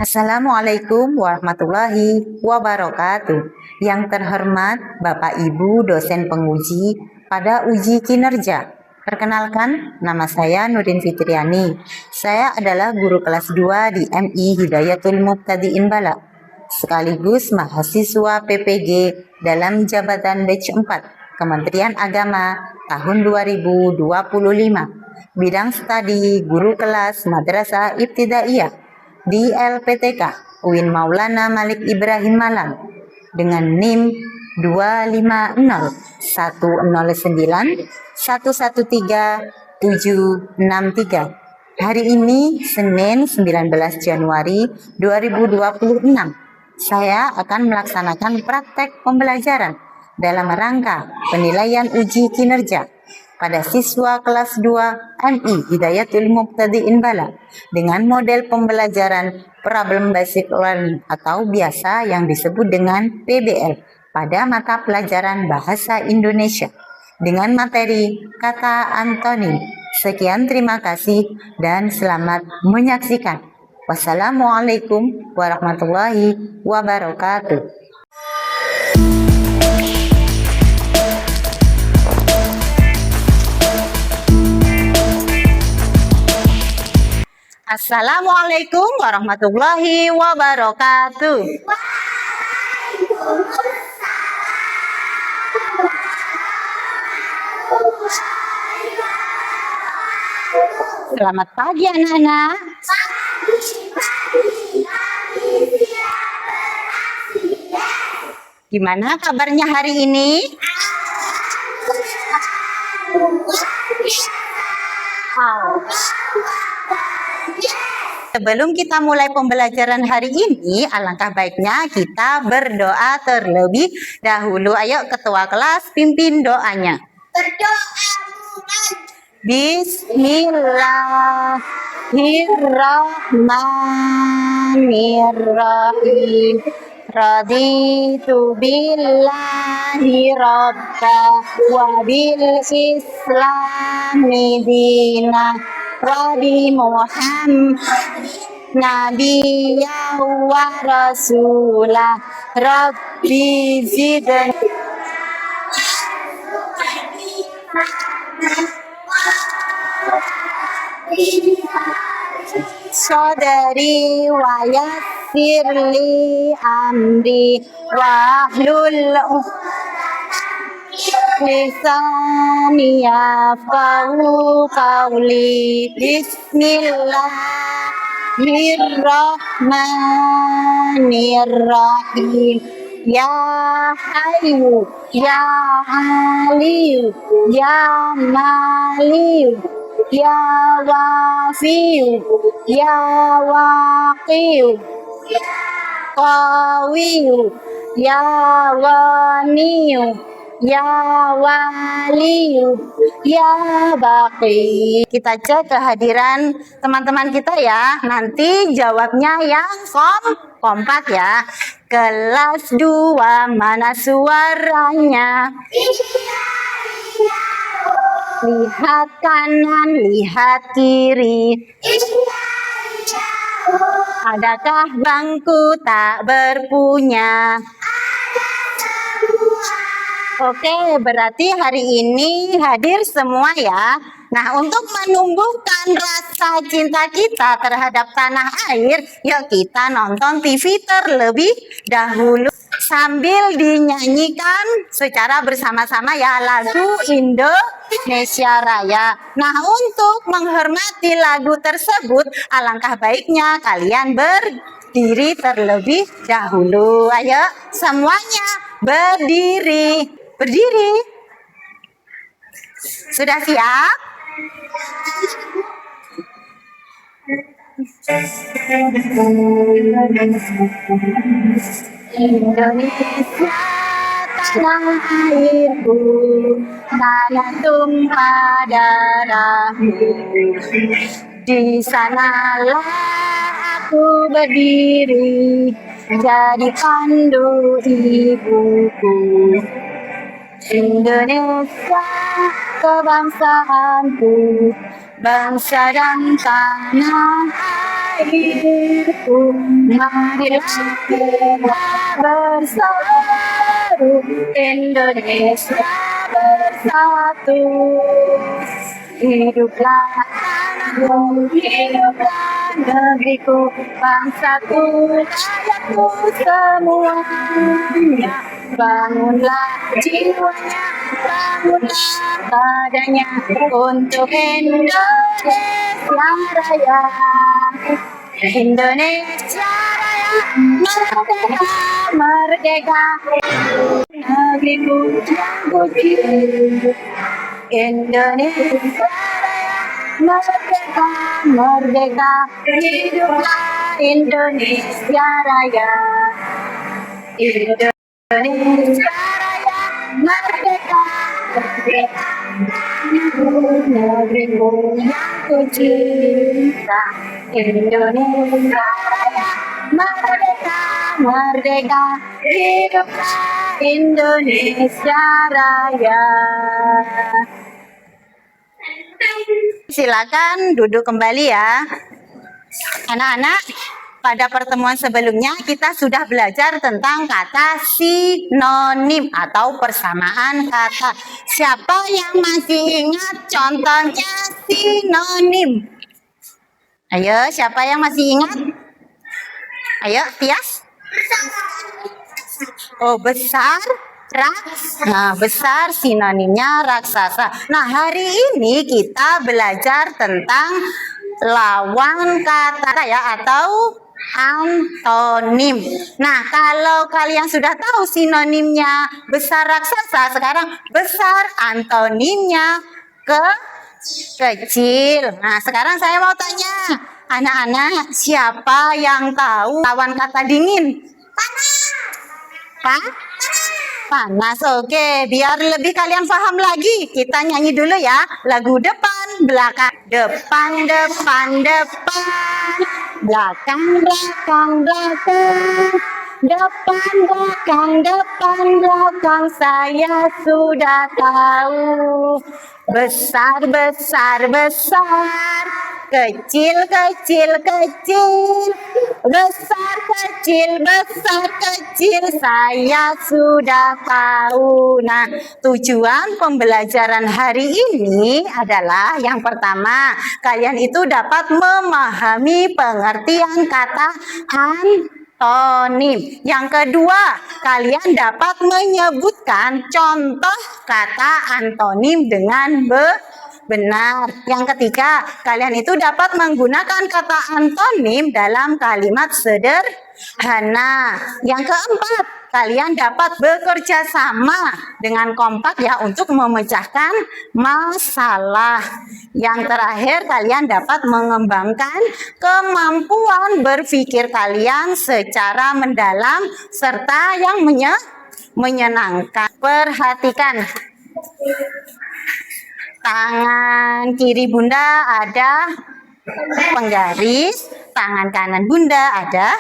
Assalamualaikum warahmatullahi wabarakatuh. Yang terhormat Bapak Ibu dosen penguji pada uji kinerja. Perkenalkan, nama saya Nurdin Fitriani. Saya adalah guru kelas 2 di MI Hidayatul Mubtadi'in Bala, sekaligus mahasiswa PPG dalam jabatan batch 4 Kementerian Agama tahun 2025. Bidang studi guru kelas Madrasah Ibtidaiyah di LPTK UIN Maulana Malik Ibrahim Malang dengan NIM 250109113 Hari ini Senin 19 Januari 2026. Saya akan melaksanakan praktek pembelajaran dalam rangka penilaian uji kinerja pada siswa kelas 2 MI Hidayatul Mubtadi'in Bala dengan model pembelajaran Problem Basic Learning atau biasa yang disebut dengan PBL pada mata pelajaran Bahasa Indonesia dengan materi kata antonim. Sekian, terima kasih dan selamat menyaksikan. Wassalamualaikum warahmatullahi wabarakatuh. Assalamualaikum warahmatullahi wabarakatuh. Selamat pagi anak-anak. Gimana kabarnya hari ini? Sebelum kita mulai pembelajaran hari ini, alangkah baiknya kita berdoa terlebih dahulu. Ayo ketua kelas pimpin doanya. Bismillahirrahmanirrahim. Raditu billahi rabba wa bil islami dina Rabi Muhammad Nabiya wa Rasulah Rabbi zidni Sadari wa yassirli amri wa hlul lisani yafqahu qawli. Bismillahirrahmanirrahim. Ya Hayyu Ya Aliyu Ya Maliyu Ya Wafiyu Ya Waqiyu Qawiyu Ya Waniyu Ya Waliyu Ya Baqi. Kita cek kehadiran teman-teman kita ya. Nanti jawabnya yang kompak ya. Kelas 2 mana suaranya? Lihat kanan, lihat kiri. Adakah bangku tak berpunya? Oke, berarti hari ini hadir semua ya. Nah, untuk menumbuhkan rasa cinta kita terhadap tanah air, yuk kita nonton TV terlebih dahulu sambil dinyanyikan secara bersama-sama ya lagu Indonesia Raya. Nah, untuk menghormati lagu tersebut, alangkah baiknya kalian berdiri terlebih dahulu. Ayo, semuanya berdiri. Berdiri. Sudah siap? Indonesia tanah airku, tanah tumpah darahmu. Di sanalah aku berdiri, jadi pandu ibuku. Indonesia kebangsaanku, bangsa dan tanah airku, marilah kita berseru, Indonesia bersatu. Hiduplah tanahku, hiduplah negeriku, bangsaku, rakyatku semuanya. Bangunlah jiwanya, bangunlah badannya untuk Indonesia Raya. Indonesia Raya, merdeka, merdeka, negeriku yang kuci. Indonesia Raya, merdeka, merdeka, hiduplah Indonesia Raya. Indonesia Raya, merdeka, merdeka, negeriku yang kucinta. Indonesia Raya, merdeka, merdeka, hiduplah Indonesia Raya. Silakan duduk kembali ya. Anak-anak, pada pertemuan sebelumnya kita sudah belajar tentang kata sinonim atau persamaan kata. Siapa yang masih ingat contohnya sinonim? Ayo, siapa yang masih ingat? Ayo, Tias. Oh, besar. Nah, besar sinonimnya raksasa. Nah, hari ini kita belajar tentang lawan kata ya atau antonim. Nah, kalau kalian sudah tahu sinonimnya besar raksasa, sekarang besar antonimnya kecil. Nah, sekarang saya mau tanya, anak-anak, siapa yang tahu lawan kata dingin? Panas. Panas, oke. Biar lebih kalian paham lagi, kita nyanyi dulu ya. Lagu depan, belakang, depan, depan, depan, belakang, belakang, belakang, depan, belakang, depan, belakang. Saya sudah tahu. Besar, besar, besar, kecil, kecil, kecil, besar, kecil, besar, kecil, saya sudah tahu. Nah, tujuan pembelajaran hari ini adalah yang pertama, kalian itu dapat memahami pengertian kata antonim. Yang kedua, kalian dapat menyebutkan contoh kata antonim dengan benar. Yang ketiga, kalian itu dapat menggunakan kata antonim dalam kalimat sederhana. Yang keempat, kalian dapat bekerja sama dengan kompak ya untuk memecahkan masalah. Yang terakhir, kalian dapat mengembangkan kemampuan berpikir kalian secara mendalam serta yang menyenangkan. Perhatikan. Tangan kiri Bunda ada penggaris, tangan kanan Bunda ada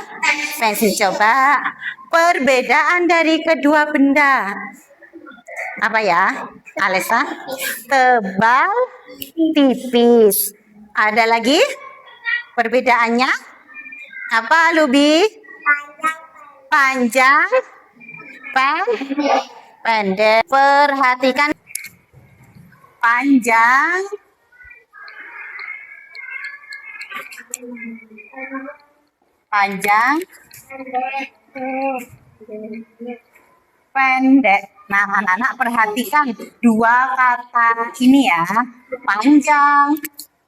pensil. Coba perbedaan dari kedua benda. Apa ya, Alessa? Tebal, tipis. Ada lagi perbedaannya? Apa, Lubi? Panjang, pendek. Perhatikan. Panjang, panjang, pendek. Nah, anak-anak perhatikan dua kata ini ya, panjang,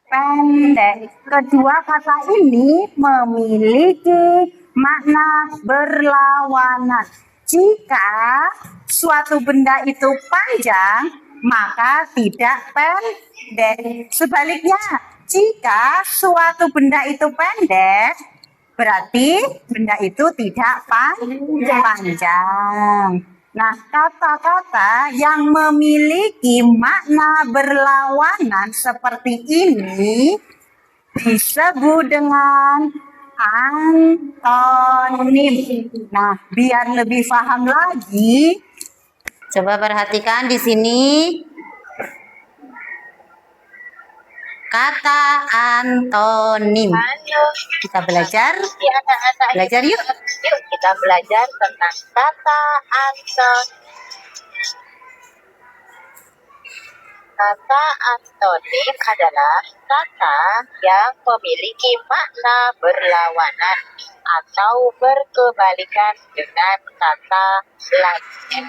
pendek. Kedua kata ini memiliki makna berlawanan. Jika suatu benda itu panjang, maka tidak pendek. Sebaliknya, jika suatu benda itu pendek, berarti benda itu tidak panjang. Nah, kata-kata yang memiliki makna berlawanan seperti ini disebut dengan antonim. Nah, biar lebih paham lagi, coba perhatikan di sini. kata antonim. Halo, Kita belajar anak-anak. yuk. Yuk kita belajar tentang kata antonim. Kata antonim adalah kata yang memiliki makna berlawanan atau berkebalikan dengan kata lain.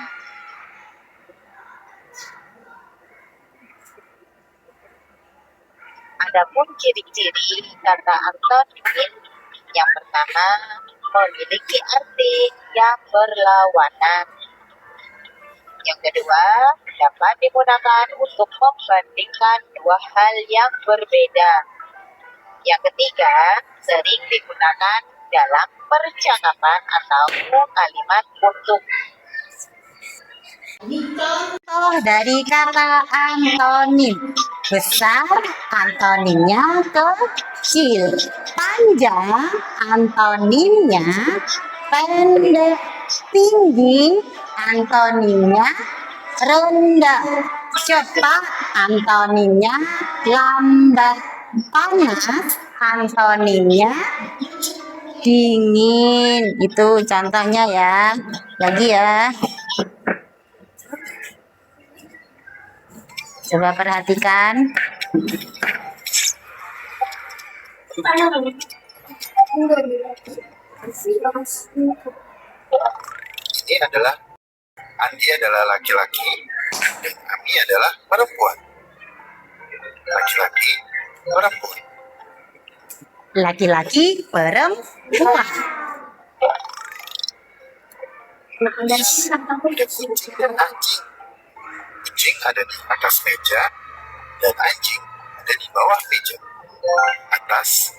Adapun ciri-ciri kata antonim, yang pertama, memiliki arti yang berlawanan. Yang kedua, dapat digunakan untuk membandingkan dua hal yang berbeda. Yang ketiga, sering digunakan dalam percakapan atau kalimat untuk. Contoh dari kata antonim. Besar, antonimnya kecil. Panjang, antonimnya pendek. Tinggi, antonimnya rendah. Cepat, antonimnya lambat. Panas, antonimnya dingin. Itu contohnya ya. Lagi ya. Coba perhatikan. Ini adalah Andi adalah laki-laki dan Ami adalah perempuan. Laki-laki, perempuan. Laki-laki, perempuan. Ada kucing dan anjing. Kucing ada di atas meja dan anjing ada di bawah meja. Atas,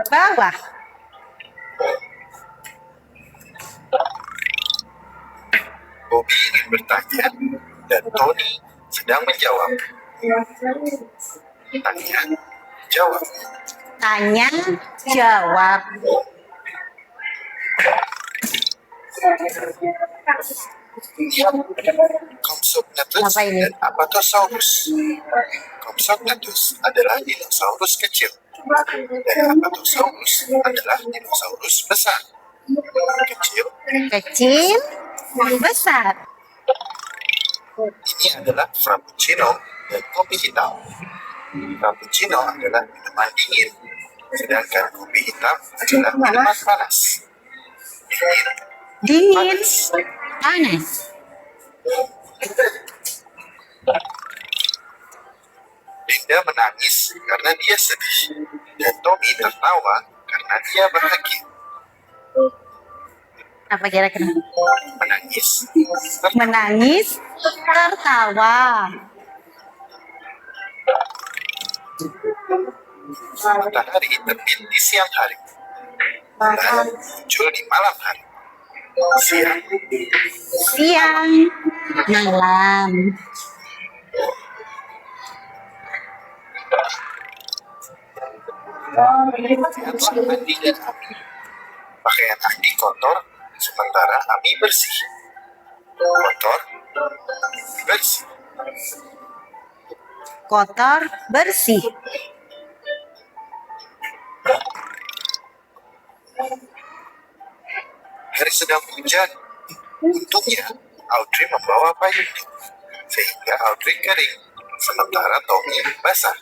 Bawah. Bobby ingin bertanya dan Tony sedang menjawab. Tanya, jawab. Tanya, jawab. Compsognathus Apa ini? dan Apatosaurus. Compsognathus adalah dinosaurus kecil dan Apatosaurus adalah dinosaurus besar. Kecil, besar. Ini adalah frappuccino dan kopi hitam. Frappuccino adalah minuman dingin, sedangkan kopi hitam adalah minuman panas. Dingin, panas. Linda menangis karena dia sedih, dan Tommy tertawa karena dia bahagia. Apa kira-kira? Menangis, Menangis, tertawa. matahari terbit di siang hari, bulan muncul di malam hari. Siang, Siang, malam. lihatlah Andi dan Ami. Pakaian Andi kotor, sementara Ami bersih. Kotor, bersih. Kotor, bersih. Hari sedang hujan. Untungnya, Audrey membawa payungnya, sehingga Audrey kering, sementara Tommy basah.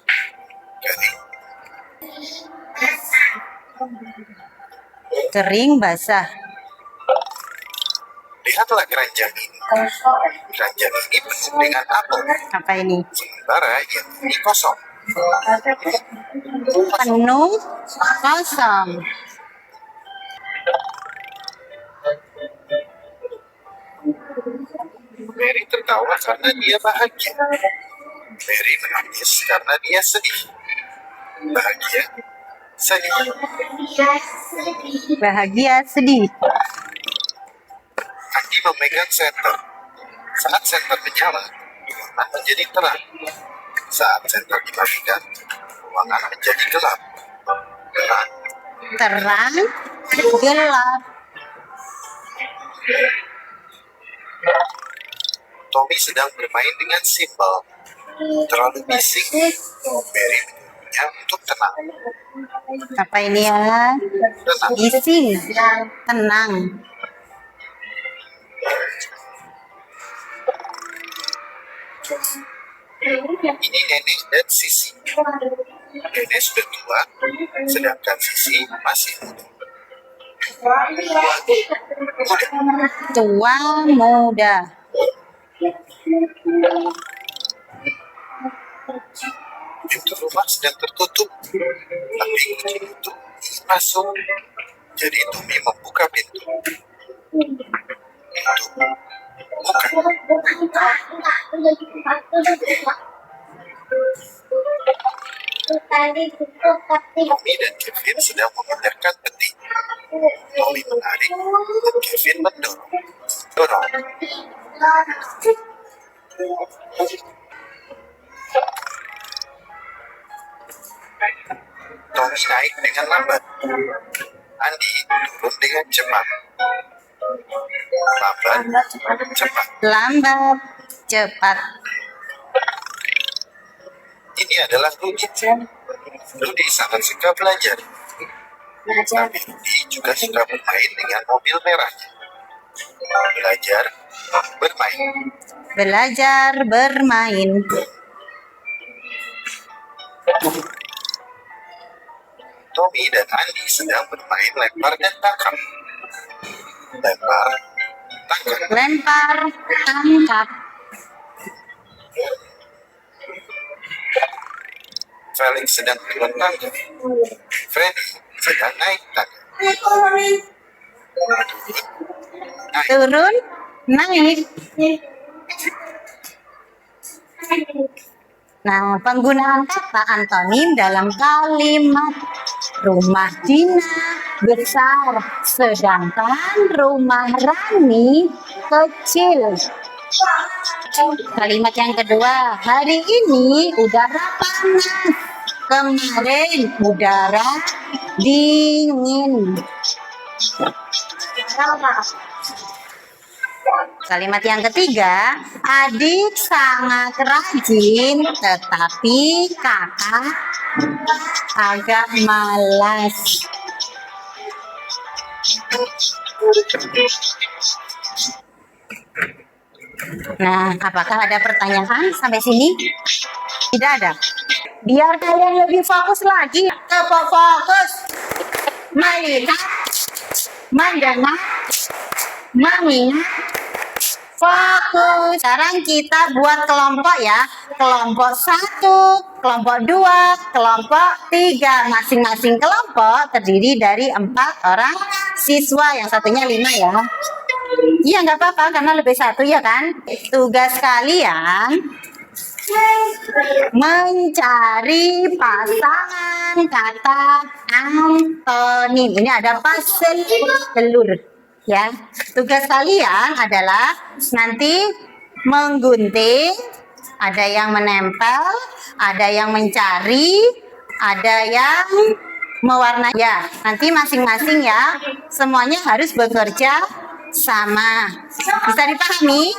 Kering, Kering, basah. lihatlah keranjang ini. Keranjang ini penuh dengan apel, Apa ini? sementara yang ini kosong. Penuh, kosong. Mary tertawa karena dia bahagia. Mary menangis karena dia sedih. Bahagia, sedih. Bahagia, sedih. Andi memegang senter. Saat senter menyala, ruangan menjadi terang. Saat senter dimatikan, ruangan menjadi gelap. Terang, Terang, gelap. Tommy sedang bermain dengan simbol. terlalu bising, beri menyuruhnya untuk tenang. Apa ini ya? Tenang. Bising, tenang. Ini nenek dan Sisi. Nenek sudah tua, sedangkan Sisi masih muda. Tua muda. Pintu rumah sedang tertutup, tapi kucing itu ingin masuk. Jadi Tommy membuka pintu. Bukan. Tommy dan Kevin sedang memindahkan peti. Tommy menarik dan Kevin mendorong. Dorong. Tommy naik dengan lambat. Andy turun dengan cepat. Lambat, cepat. Lambat, cepat. Ini adalah Rudy. Rudy sangat suka belajar. Tapi Rudy juga suka bermain dengan mobil merahnya. Belajar, bermain. Belajar bermain. Tommy dan Andy sedang bermain lempar dan tangkap. Lempar, tangkap. Lempar, tangkap. Felix sedang turun tangga. Freddy sedang naik tangga. Turun, naik. Nah, penggunaan kata antonim dalam kalimat rumah Dina besar, sedangkan rumah Rani kecil. Kalimat yang kedua, hari ini udara panas, kemarin udara dingin. Kalimat yang ketiga, adik sangat rajin, tetapi kakak agak malas. Nah, apakah ada pertanyaan sampai sini? Tidak ada. Biar kalian lebih fokus lagi, fokus, melihat, mendengar, mengingat, fokus. Sekarang kita buat kelompok ya. Kelompok 1, kelompok 2, kelompok 3. Masing-masing kelompok terdiri dari 4 orang siswa. Yang satunya 5 ya. Iya nggak apa-apa karena lebih 1 ya kan. Tugas kalian mencari pasangan kata antonim. Ini ada pasel telur. Ya, tugas kalian adalah nanti menggunting, ada yang menempel, ada yang mencari, ada yang mewarnai. Ya, nanti masing-masing ya, semuanya harus bekerja sama. Bisa dipahami?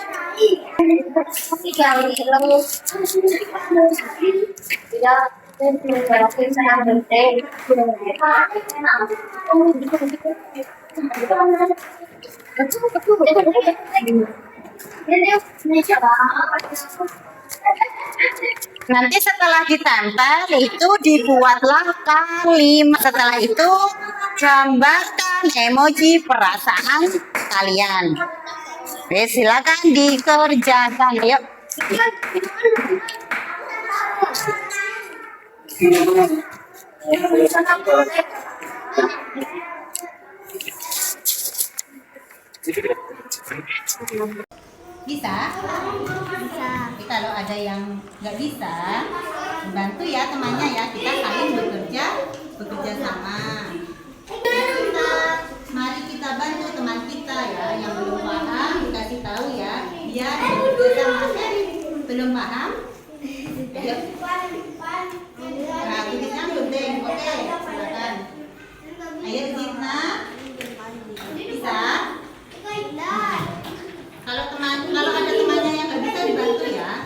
Nanti setelah ditempel itu dibuatlah kalimat. Setelah itu gambarkan emoji perasaan kalian. Oke, silakan dikerjakan. Yuk. Bisa? Bisa. Tapi kalau ada yang nggak bisa, bantu ya temannya ya. Kita saling bekerja sama. Mari kita bantu teman kita ya yang belum paham, dikasih tahu ya. Biar bekerja sama. Belum paham? Ayo. Nah, tulisnya gunting. Oke, silakan. Ayo Zidna. Bisa? Kalau ada temannya yang nggak bisa dibantu ya.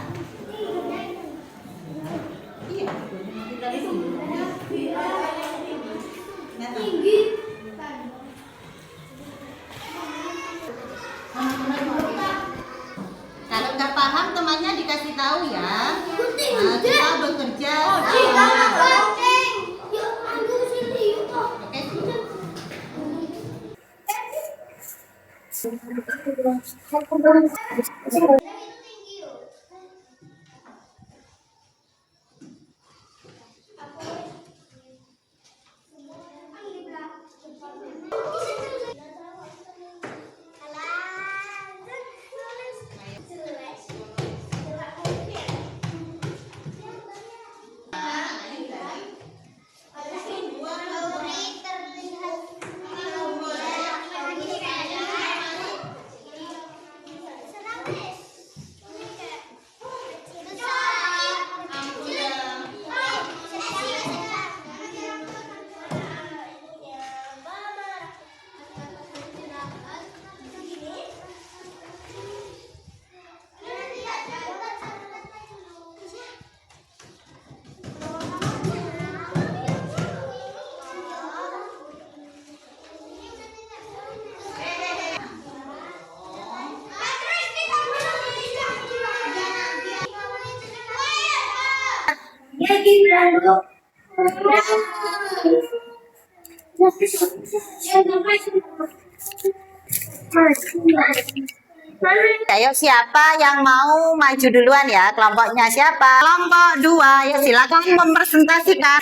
nggak paham temannya dikasih tahu ya. Nah, kita bekerja. Oke. Ayo siapa yang mau maju duluan ya? Kelompoknya siapa? Kelompok 2. Ya silakan mempresentasikan.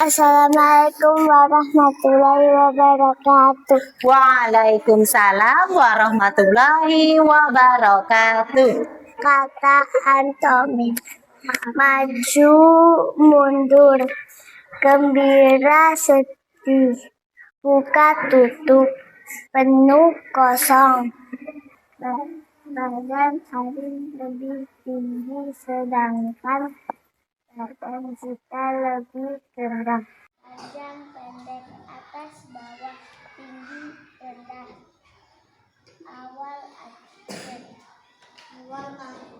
Assalamualaikum warahmatullahi wabarakatuh. Waalaikumsalam warahmatullahi wabarakatuh. Kata antonim: maju, mundur, gembira, sedih, buka, tutup, penuh, kosong. Badan hari lebih tinggi sedangkan badan kita lebih rendah. Panjang, pendek, atas, bawah, tinggi, rendah. Awal, akhir. Awal, akhir.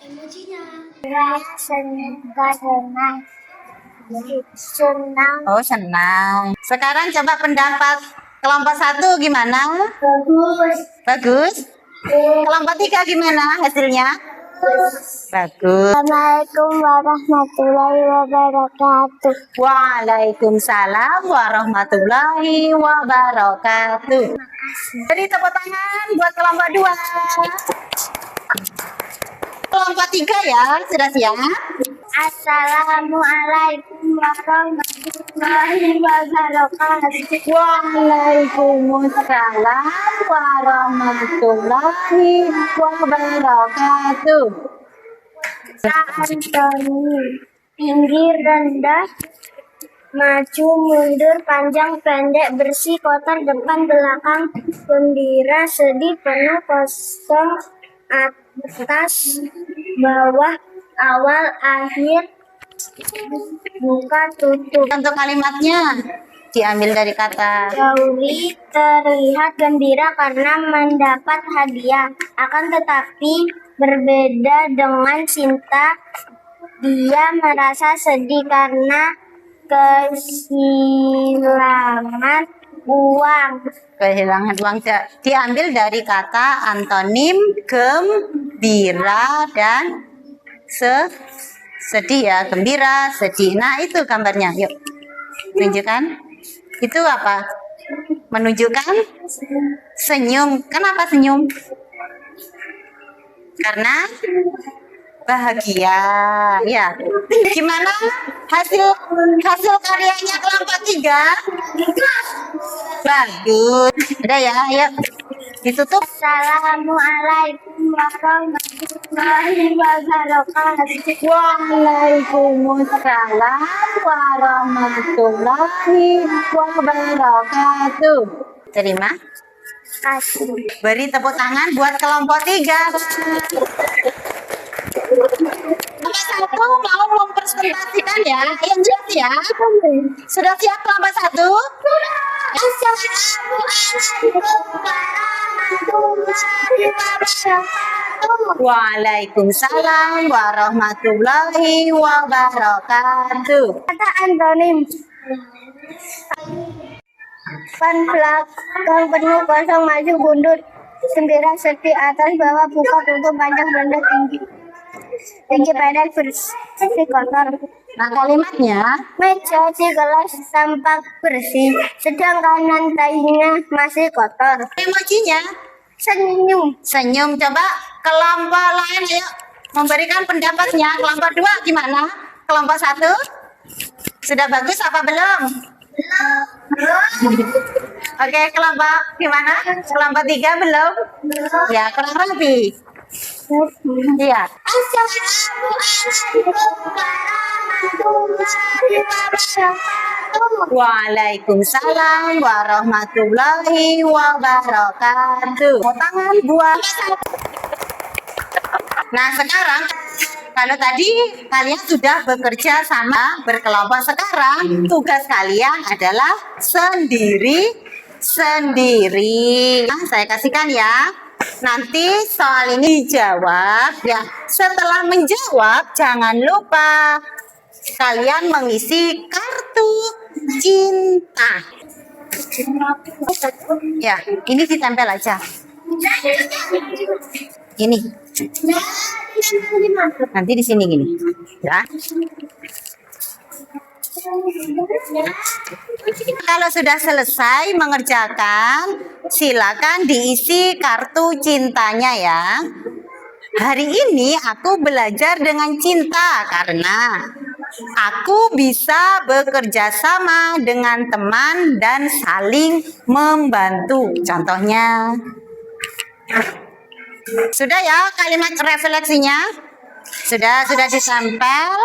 Emojinya. Senang. Oh, senang. Sekarang coba pendapat kelompok 1 gimana? Bagus. Bagus. Kelompok 3 gimana hasilnya? Bagus. Assalamualaikum warahmatullahi wabarakatuh. Waalaikumsalam warahmatullahi wabarakatuh. Jadi tepuk tangan buat kelompok 2. Kelompok 3 ya, sudah siap? Assalamualaikum warahmatullahi wabarakatuh. Waalaikumsalam warahmatullahi wabarakatuh. Antoni: tinggi, rendah, maju, mundur, panjang, pendek, bersih, kotor, depan, belakang, gembira, sedih, penuh, kosong, atas, bawah, awal, akhir, buka, tutup. Untuk kalimatnya diambil dari kata Gauri terlihat gembira karena mendapat hadiah, akan tetapi berbeda dengan Sinta. Dia merasa sedih karena kehilangan uang. kehilangan uang. Diambil dari kata antonim gembira dan sedih ya. Gembira, sedih. Nah, itu gambarnya. Yuk, tunjukkan. Itu apa? Menunjukkan senyum. Kenapa senyum? Karena bahagia. Ya. Gimana hasil karyanya kelompok 3? Bagus. Udah ya, ayo ditutup. Assalamualaikum warahmatullahi wabarakatuh. Waalaikumsalam warahmatullahi wabarakatuh. Terima Kasih. Beri tepuk tangan buat kelompok 3. Kelompok 1 mau mempresentasikan ya. Ayo siap ya. Sudah siap kelompok 1? Sudah. Assalamualaikum warahmatullahi wabarakatuh. Waalaikumsalam warahmatullahi wabarakatuh. Kata antonim. Depan belakang penuh, kosong, maju mundur, gembira, sedih, atas bawah, buka tutup, panjang rendah, tinggi, tinggi pendek, bersih kotor. Nah, kalimatnya Meja di kelas tampak bersih, sedang kanan tainya masih kotor. emojinya Senyum. senyum. Coba kelompok lain ayo memberikan pendapatnya. Kelompok 2 gimana? Kelompok 1 sudah bagus apa belum? Oke, kelompok gimana? Kelompok 3 belum? Ya, kurang rapi. Iya. Assalamualaikum warahmatullahi wabarakatuh. Waalaikumsalam warahmatullahi wabarakatuh. Mau tangan buat. Nah, sekarang kalau tadi kalian sudah bekerja sama berkelompok, sekarang tugas kalian adalah sendiri-sendiri. Nah, saya kasihkan ya. Nanti soal ini dijawab ya. Setelah menjawab, jangan lupa kalian mengisi kartu cinta. Ya, ini ditempel aja. Ini. Nanti di sini gini. Ya. Kalau sudah selesai mengerjakan, silakan diisi kartu cintanya ya. Hari ini aku belajar dengan cinta karena aku bisa bekerja sama dengan teman dan saling membantu. Contohnya. Sudah ya kalimat refleksinya? Sudah ditempel,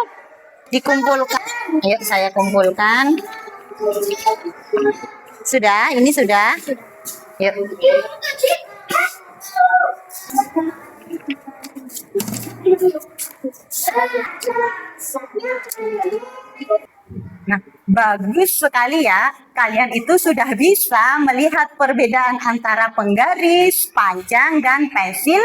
dikumpulkan. Ayo saya kumpulkan. Sudah, ini sudah. Yuk. Nah, bagus sekali ya. Kalian itu sudah bisa melihat perbedaan antara penggaris, panjang, dan pensil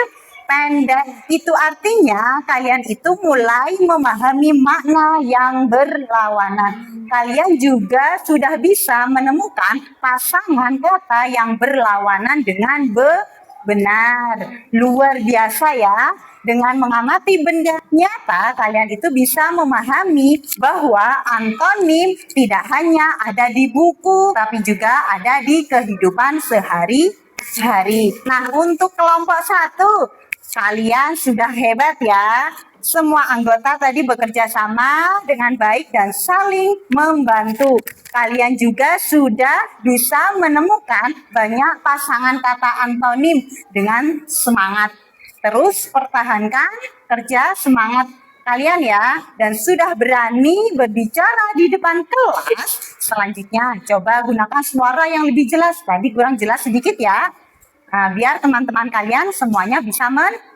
pendek. Itu artinya kalian itu mulai memahami makna yang berlawanan. Kalian juga sudah bisa menemukan pasangan kata yang berlawanan dengan benar. Luar biasa ya. Dengan mengamati benda nyata, kalian itu bisa memahami bahwa antonim tidak hanya ada di buku, tapi juga ada di kehidupan sehari-hari. Nah, untuk kelompok 1, kalian sudah hebat ya. Semua anggota tadi bekerja sama dengan baik dan saling membantu. Kalian juga sudah bisa menemukan banyak pasangan kata antonim dengan semangat. Terus pertahankan kerja semangat kalian ya. Dan sudah berani berbicara di depan kelas. Selanjutnya coba gunakan suara yang lebih jelas. Tadi kurang jelas sedikit ya. Nah, biar teman-teman kalian semuanya bisa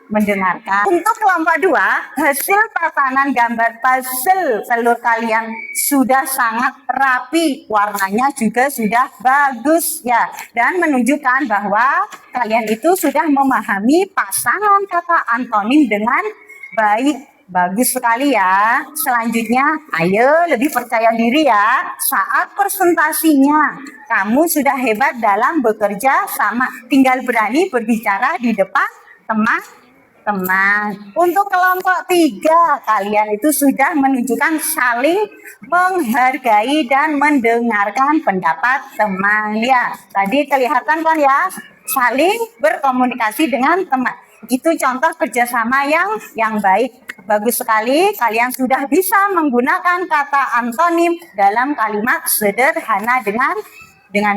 mendengarkan. Untuk kelompok 2, hasil tatanan gambar puzzle telur kalian sudah sangat rapi, warnanya juga sudah bagus ya, dan menunjukkan bahwa kalian itu sudah memahami pasangan kata antonim dengan baik. Bagus sekali ya. Selanjutnya, ayo lebih percaya diri ya. Saat presentasinya, kamu sudah hebat dalam bekerja sama. Tinggal berani berbicara di depan teman-teman. Untuk kelompok 3, kalian itu sudah menunjukkan saling menghargai dan mendengarkan pendapat teman. Ya, tadi kelihatan kan ya, saling berkomunikasi dengan teman. Itu contoh kerjasama yang baik. Bagus sekali, kalian sudah bisa menggunakan kata antonim dalam kalimat sederhana dengan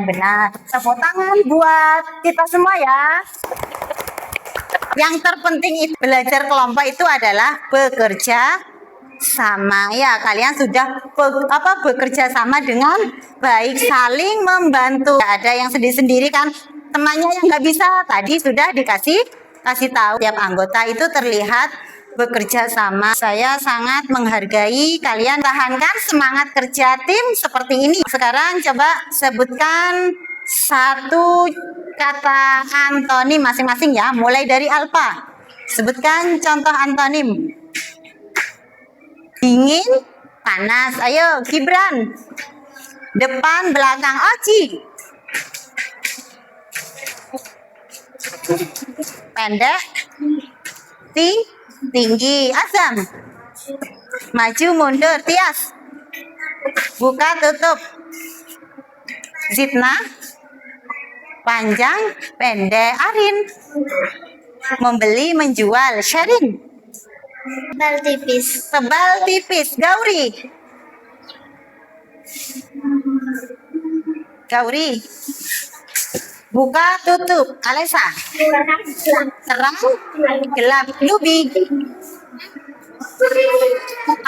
benar. Tepuk tangan buat kita semua ya. Yang terpenting itu belajar kelompok itu adalah bekerja sama ya. Kalian sudah bekerja sama dengan baik, saling membantu. Ada yang sendiri-sendiri kan, temannya yang nggak bisa, tadi sudah dikasih tahu. Tiap anggota itu terlihat bekerja sama. Saya sangat menghargai kalian. Tahankan semangat kerja tim seperti ini. Sekarang coba sebutkan satu kata antonim masing-masing ya. Mulai dari Alfa. Sebutkan contoh antonim. Dingin, panas. Ayo, Gibran. Depan, belakang. Oci. Pendek, tinggi. Azam. Maju, mundur. Tias. Buka, tutup. Zitna. Panjang, pendek. Arin. Membeli, menjual. Sherin. Tebal tipis. Tebal, tipis. Gauri. Buka, tutup. Alesa. Terang, gelap. Lubi.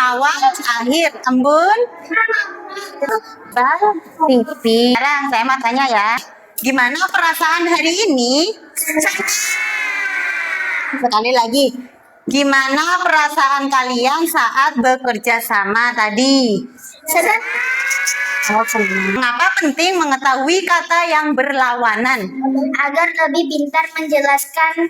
Awal, akhir. Embun. Tebal, tipis. Sekarang saya mau tanya ya. Gimana perasaan hari ini? Sekali lagi. Gimana perasaan kalian saat bekerja sama tadi? Senang. Mengapa penting mengetahui kata yang berlawanan? Agar lebih pintar menjelaskan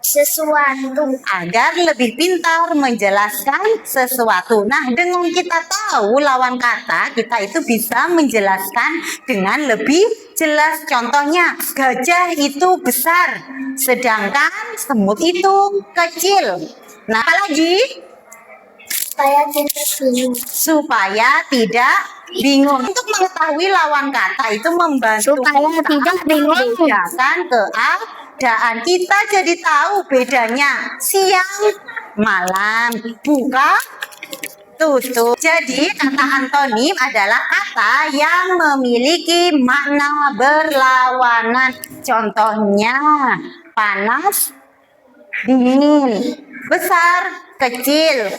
sesuatu. Agar lebih pintar menjelaskan sesuatu. Nah, dengan kita tahu lawan kata, kita itu bisa menjelaskan dengan lebih jelas. Contohnya, gajah itu besar, sedangkan semut itu kecil. Nah, apalagi? Supaya tidak bingung. Untuk mengetahui lawan kata itu membantu Supaya tidak bingung. membedakan keadaan. Kita jadi tahu bedanya siang, malam, buka, tutup. Jadi kata antonim adalah kata yang memiliki makna berlawanan. Contohnya panas, dingin, besar, kecil,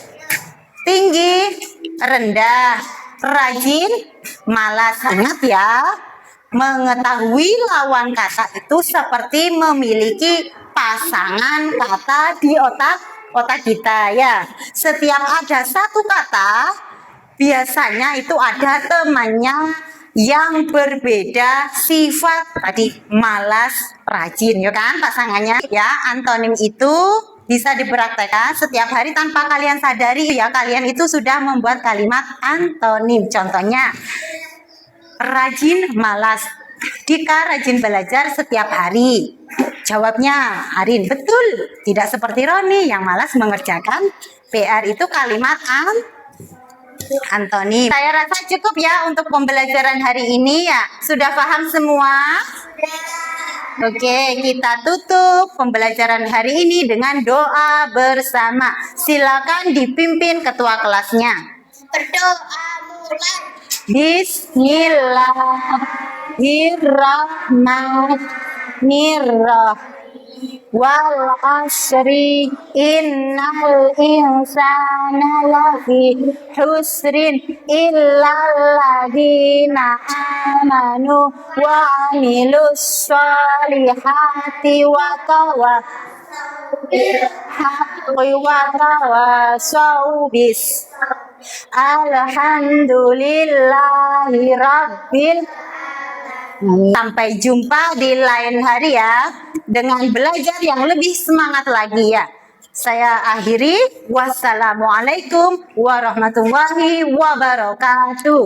tinggi, rendah, rajin, malas. Ingat ya, mengetahui lawan kata itu seperti memiliki pasangan kata di otak kita ya. Setiap ada satu kata, biasanya itu ada temannya yang berbeda sifat tadi, malas, rajin, ya kan pasangannya ya. Antonim itu bisa dipraktekkan setiap hari tanpa kalian sadari ya, kalian itu sudah membuat kalimat antonim. Contohnya, rajin, malas. Dika rajin belajar setiap hari. Jawabnya, Arin, betul. Tidak seperti Roni yang malas mengerjakan PR. Itu kalimat antonim. Saya rasa cukup ya untuk pembelajaran hari ini ya. Sudah paham semua? Oke, kita tutup pembelajaran hari ini dengan doa bersama. Silakan dipimpin ketua kelasnya. Berdoa mulai. Bismillahirrahmanirrahim. Wal asri innal insana lafi husrin illal ladzina amanu wa amilus solihati wa tawassaw bis. Alhamdulillahi rabbil. Sampai jumpa di lain hari ya, dengan belajar yang lebih semangat lagi ya. Saya akhiri. Wassalamualaikum warahmatullahi wabarakatuh.